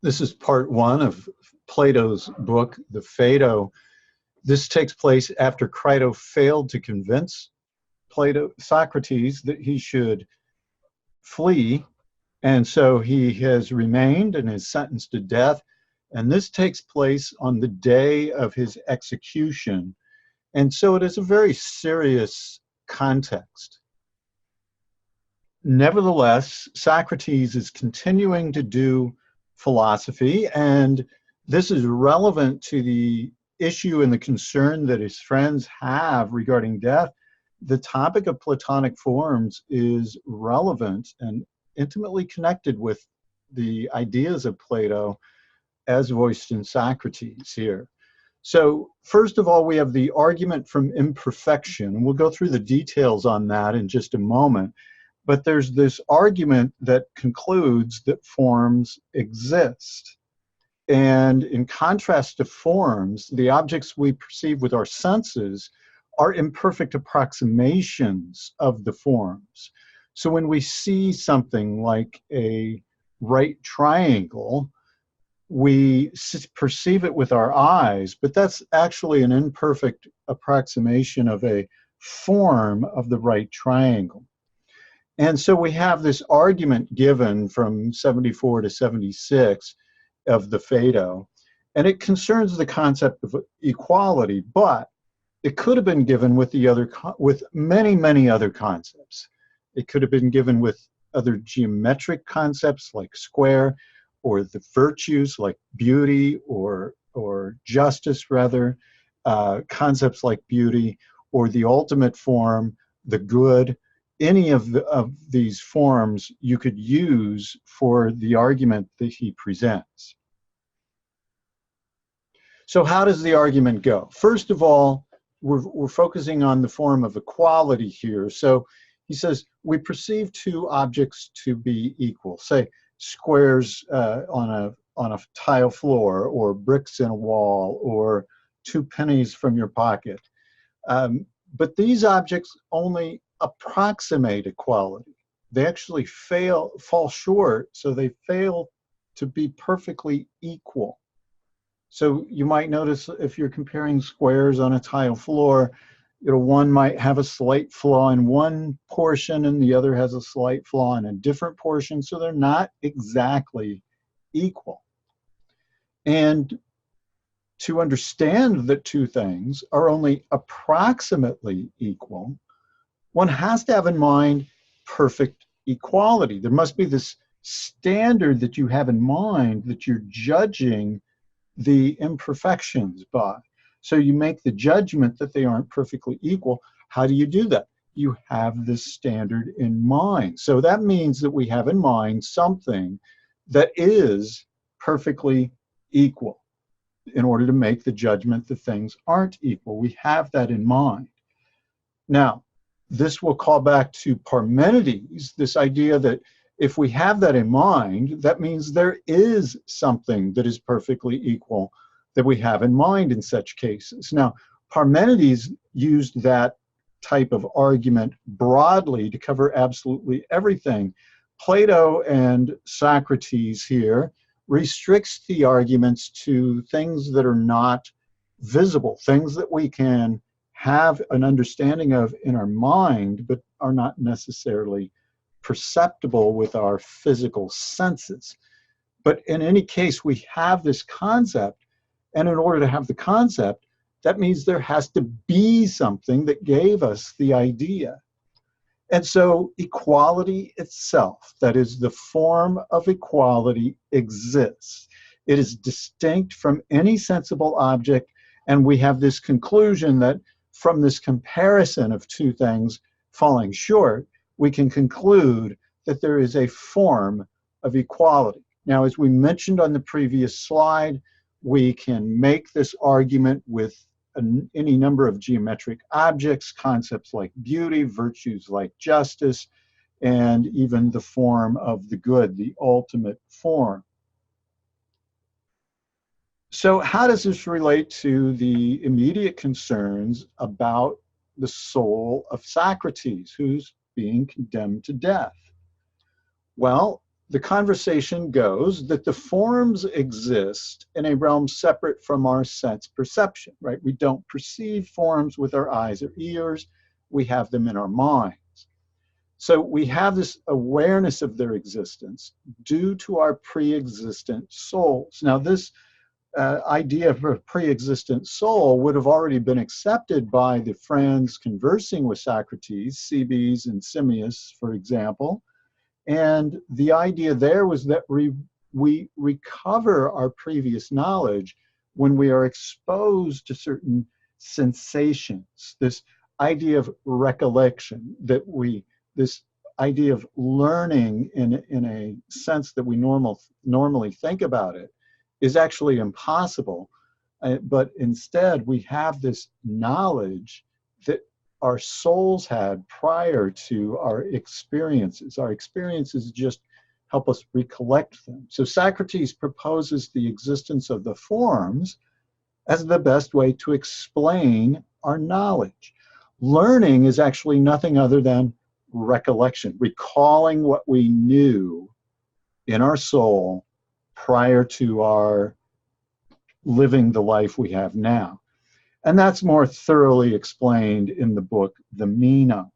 This is part one of Plato's book, the Phaedo. This takes place after Crito failed to convince Socrates that he should flee, and so he has remained and is sentenced to death. And this takes place on the day of his execution. And so it is a very serious context. Nevertheless, Socrates is continuing to do philosophy, and this is relevant to the issue and the concern that his friends have regarding death. The topic of Platonic forms is relevant and intimately connected with the ideas of Plato as voiced in Socrates here. So first of all, we have the argument from imperfection, and we'll go through the details on that in just a moment. But there's this argument that concludes that forms exist. And in contrast to forms, the objects we perceive with our senses are imperfect approximations of the forms. So when we see something like a right triangle, we perceive it with our eyes, but that's actually an imperfect approximation of a form of the right triangle. And so we have this argument given from 74 to 76 of the Phaedo, and it concerns the concept of equality, but it could have been given with many other concepts. It could have been given with other geometric concepts like square, or the virtues like beauty or justice, rather, concepts like beauty, or the ultimate form, the good. Any of these forms you could use for the argument that he presents. So how does the argument go? First of all, we're focusing on the form of equality here. So he says, we perceive two objects to be equal, say squares on a tile floor, or bricks in a wall, or 2 pennies from your pocket. But these objects only approximate equality. They actually fall short, so they fail to be perfectly equal. So you might notice if you're comparing squares on a tile floor, one might have a slight flaw in one portion and the other has a slight flaw in a different portion, so they're not exactly equal. And to understand that two things are only approximately equal, one has to have in mind perfect equality. There must be this standard that you have in mind that you're judging the imperfections by. So you make the judgment that they aren't perfectly equal. How do you do that? You have this standard in mind. So that means that we have in mind something that is perfectly equal in order to make the judgment that things aren't equal. We have that in mind. Now, this will call back to Parmenides, this idea that if we have that in mind, that means there is something that is perfectly equal that we have in mind in such cases. Now, Parmenides used that type of argument broadly to cover absolutely everything. Plato and Socrates here restricts the arguments to things that are not visible, things that we can have an understanding of in our mind, but are not necessarily perceptible with our physical senses. But in any case, we have this concept, and in order to have the concept, that means there has to be something that gave us the idea. And so equality itself, that is, the form of equality, exists. It is distinct from any sensible object, and we have this conclusion that from this comparison of two things falling short, we can conclude that there is a form of equality. Now, as we mentioned on the previous slide, we can make this argument with any number of geometric objects, concepts like beauty, virtues like justice, and even the form of the good, the ultimate form. So how does this relate to the immediate concerns about the soul of Socrates, who's being condemned to death? Well, the conversation goes that the forms exist in a realm separate from our sense perception, right? We don't perceive forms with our eyes or ears. We have them in our minds. So we have this awareness of their existence due to our pre-existent souls. Now, this idea of a pre-existent soul would have already been accepted by the friends conversing with Socrates, Cebes and Simmias, for example. And the idea there was that we recover our previous knowledge when we are exposed to certain sensations. This idea of recollection, this idea of learning in a sense that we normally think about it, is actually impossible. But instead, we have this knowledge that our souls had prior to our experiences. Our experiences just help us recollect them. So Socrates proposes the existence of the forms as the best way to explain our knowledge. Learning is actually nothing other than recollection, recalling what we knew in our soul prior to our living the life we have now. And that's more thoroughly explained in the book, The Meno.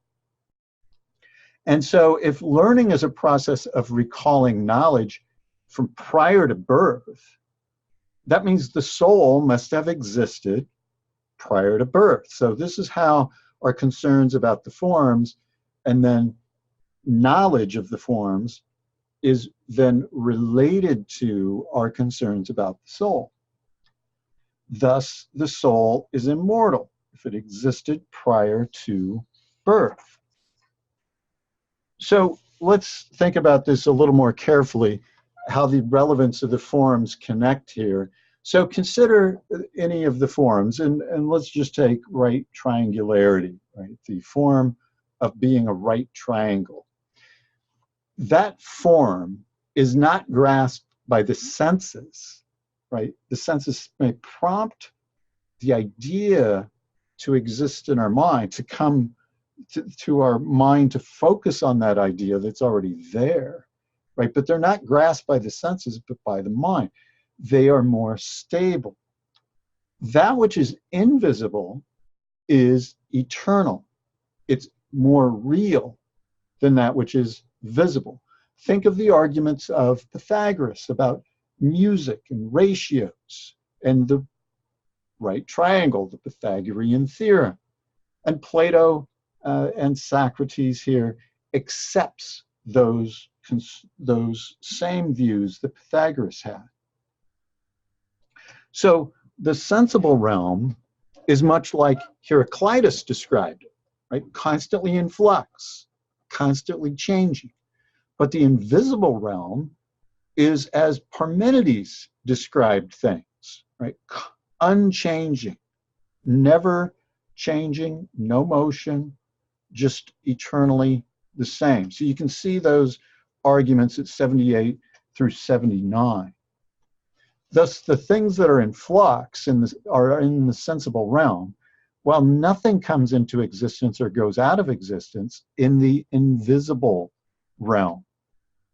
And so if learning is a process of recalling knowledge from prior to birth, that means the soul must have existed prior to birth. So this is how our concerns about the forms and then knowledge of the forms is then related to our concerns about the soul. Thus, the soul is immortal if it existed prior to birth. So let's think about this a little more carefully, how the relevance of the forms connect here. So consider any of the forms, and let's just take right triangularity, right? The form of being a right triangle. That form is not grasped by the senses, right? The senses may prompt the idea to exist in our mind, to come to our mind to focus on that idea that's already there, right? But they're not grasped by the senses, but by the mind. They are more stable. That which is invisible is eternal. It's more real than that which is visible. Think of the arguments of Pythagoras about music and ratios and the right triangle, the Pythagorean theorem. And Plato and Socrates here accepts those same views that Pythagoras had. So the sensible realm is much like Heraclitus described it, right? Constantly in flux, constantly changing. But the invisible realm is as Parmenides described things, right? Unchanging, never changing, no motion, just eternally the same. So you can see those arguments at 78 through 79. Thus, the things that are in flux are in the sensible realm, while nothing comes into existence or goes out of existence in the invisible realm.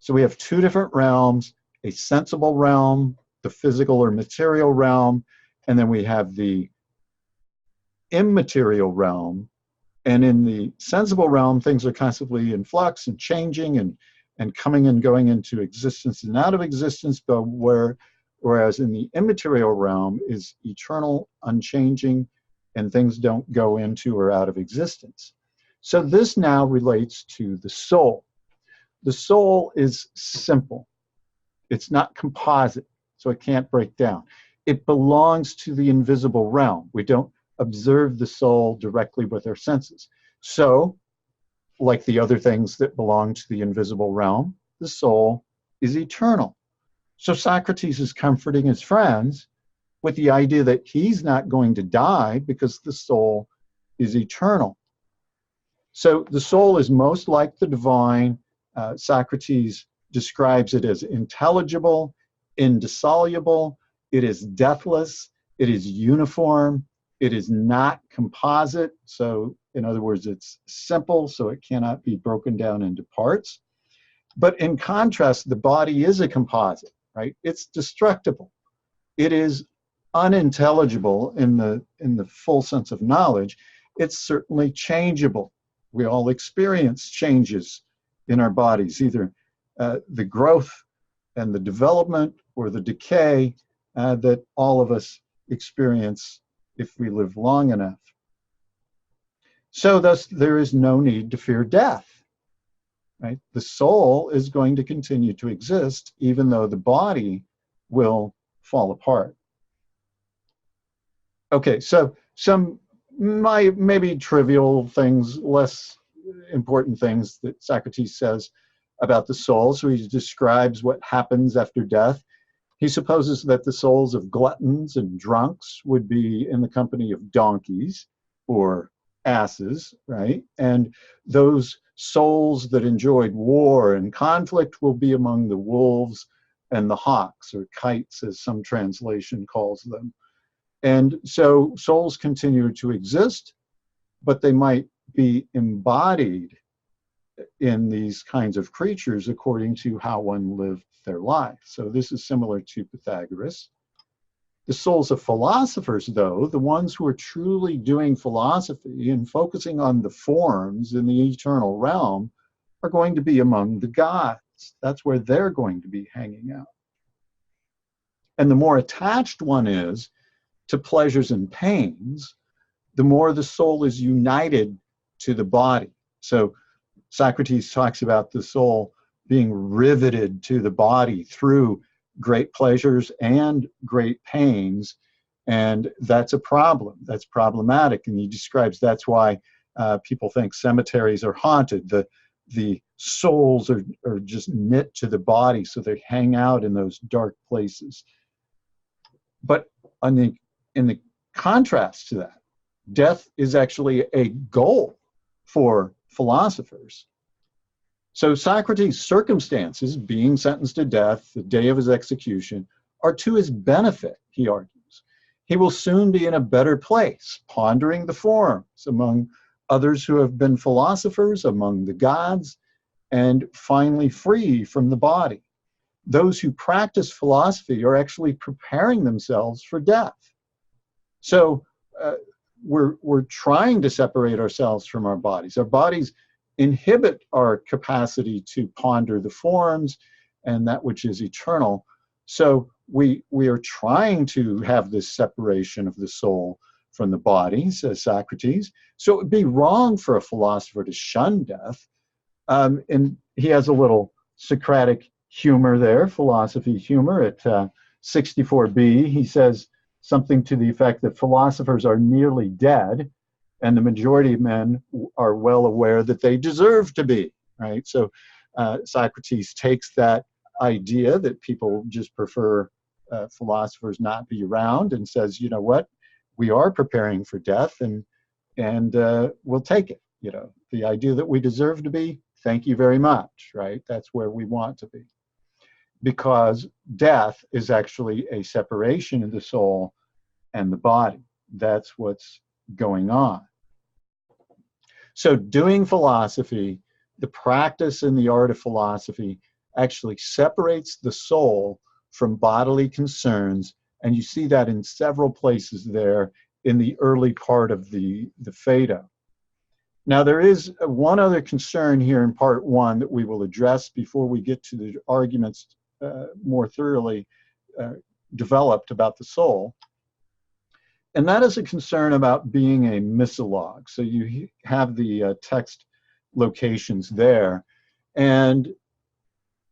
So we have two different realms, a sensible realm, the physical or material realm, and then we have the immaterial realm. And in the sensible realm, things are constantly in flux and changing and coming and going into existence and out of existence, but whereas in the immaterial realm is eternal, unchanging, and things don't go into or out of existence. So this now relates to the soul. The soul is simple. It's not composite, so it can't break down. It belongs to the invisible realm. We don't observe the soul directly with our senses. So, like the other things that belong to the invisible realm, the soul is eternal. So Socrates is comforting his friends with the idea that he's not going to die because the soul is eternal. So the soul is most like the divine. Socrates describes it as intelligible, indissoluble, it is deathless, it is uniform, it is not composite. So in other words, it's simple, so it cannot be broken down into parts. But in contrast, the body is a composite, right? It's destructible. It is unintelligible in the full sense of knowledge. It's certainly changeable. We all experience changes in our bodies, either the growth and the development or the decay that all of us experience if we live long enough. So thus, there is no need to fear death. Right? The soul is going to continue to exist, even though the body will fall apart. Okay, so some maybe trivial things, less important things that Socrates says about the soul. So he describes what happens after death. He supposes that the souls of gluttons and drunks would be in the company of donkeys or asses, right? And those souls that enjoyed war and conflict will be among the wolves and the hawks, or kites, as some translation calls them. And so souls continue to exist, but they might be embodied in these kinds of creatures according to how one lived their life. So this is similar to Pythagoras. The souls of philosophers, though, the ones who are truly doing philosophy and focusing on the forms in the eternal realm, are going to be among the gods. That's where they're going to be hanging out. And the more attached one is to pleasures and pains, the more the soul is united to the body. So Socrates talks about the soul being riveted to the body through great pleasures and great pains, and that's a problem. That's problematic, and he describes that's why people think cemeteries are haunted. The souls are just knit to the body, so they hang out in those dark places. But in the contrast to that, death is actually a goal for philosophers. So Socrates' circumstances, being sentenced to death, the day of his execution, are to his benefit, he argues. He will soon be in a better place, pondering the forms among others who have been philosophers, among the gods, and finally free from the body. Those who practice philosophy are actually preparing themselves for death. So we're trying to separate ourselves from our bodies. Our bodies inhibit our capacity to ponder the forms and that which is eternal. So we are trying to have this separation of the soul from the body, says Socrates. So it would be wrong for a philosopher to shun death. And he has a little Socratic humor there, philosophy humor at 64b. He says something to the effect that philosophers are nearly dead, and the majority of men are well aware that they deserve to be, right? So Socrates takes that idea that people just prefer philosophers not be around and says, you know what, we are preparing for death, and we'll take it. You know, the idea that we deserve to be, thank you very much, right? That's where we want to be. Because death is actually a separation of the soul and the body. That's what's going on. So doing philosophy, the practice and the art of philosophy, actually separates the soul from bodily concerns, and you see that in several places there in the early part of the Phaedo. Now there is one other concern here in part one that we will address before we get to the arguments more thoroughly developed about the soul. And that is a concern about being a misologue. So you have the text locations there. And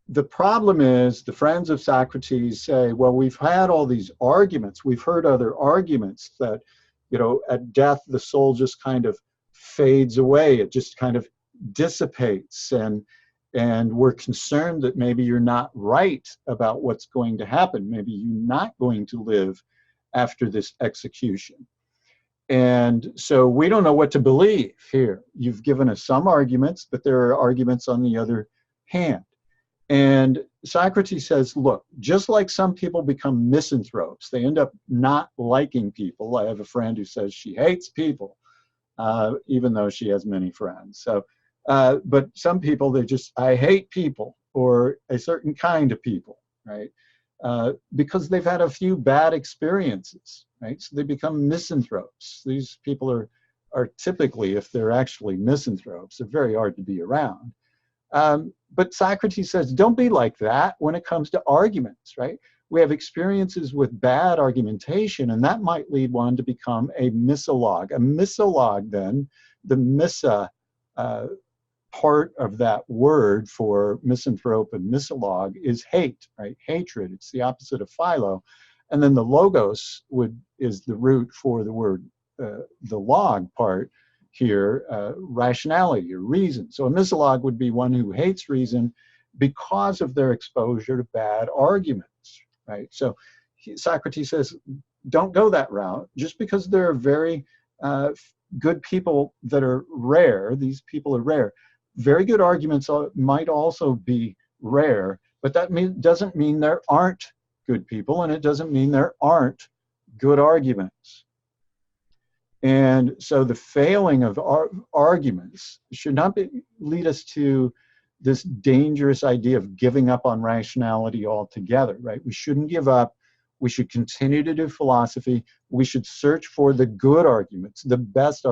the problem is the friends of Socrates say, well, we've had all these arguments. We've heard other arguments that, you know, at death, the soul just kind of fades away. It just kind of dissipates. And we're concerned that maybe you're not right about what's going to happen. Maybe you're not going to live after this execution. And so we don't know what to believe here. You've given us some arguments, but there are arguments on the other hand. And Socrates says, look, just like some people become misanthropes, they end up not liking people. I have a friend who says she hates people, even though she has many friends. So, but some people, I hate people. or a certain kind of people, right? Because they've had a few bad experiences, right? So they become misanthropes. These people are typically, if they're actually misanthropes, they're very hard to be around. But Socrates says, don't be like that when it comes to arguments, right? We have experiences with bad argumentation, and that might lead one to become a misologue. A misologue, then, the missa part of that word for misanthrope and misologue is hate, right? Hatred. It's the opposite of philo. And then the logos is the root for the word, the log part here, rationality or reason. So a misologue would be one who hates reason because of their exposure to bad arguments, right? So Socrates says, don't go that route. Just because there are very good people that are rare, these people are rare. Very good arguments might also be rare, but that doesn't mean there aren't good people, and it doesn't mean there aren't good arguments. And so the failing of arguments should not lead us to this dangerous idea of giving up on rationality altogether, right? We shouldn't give up. We should continue to do philosophy. We should search for the good arguments, the best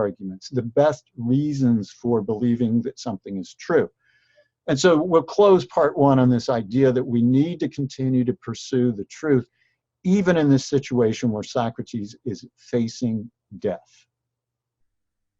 reasons for believing that something is true. And so we'll close part one on this idea that we need to continue to pursue the truth, even in this situation where Socrates is facing death.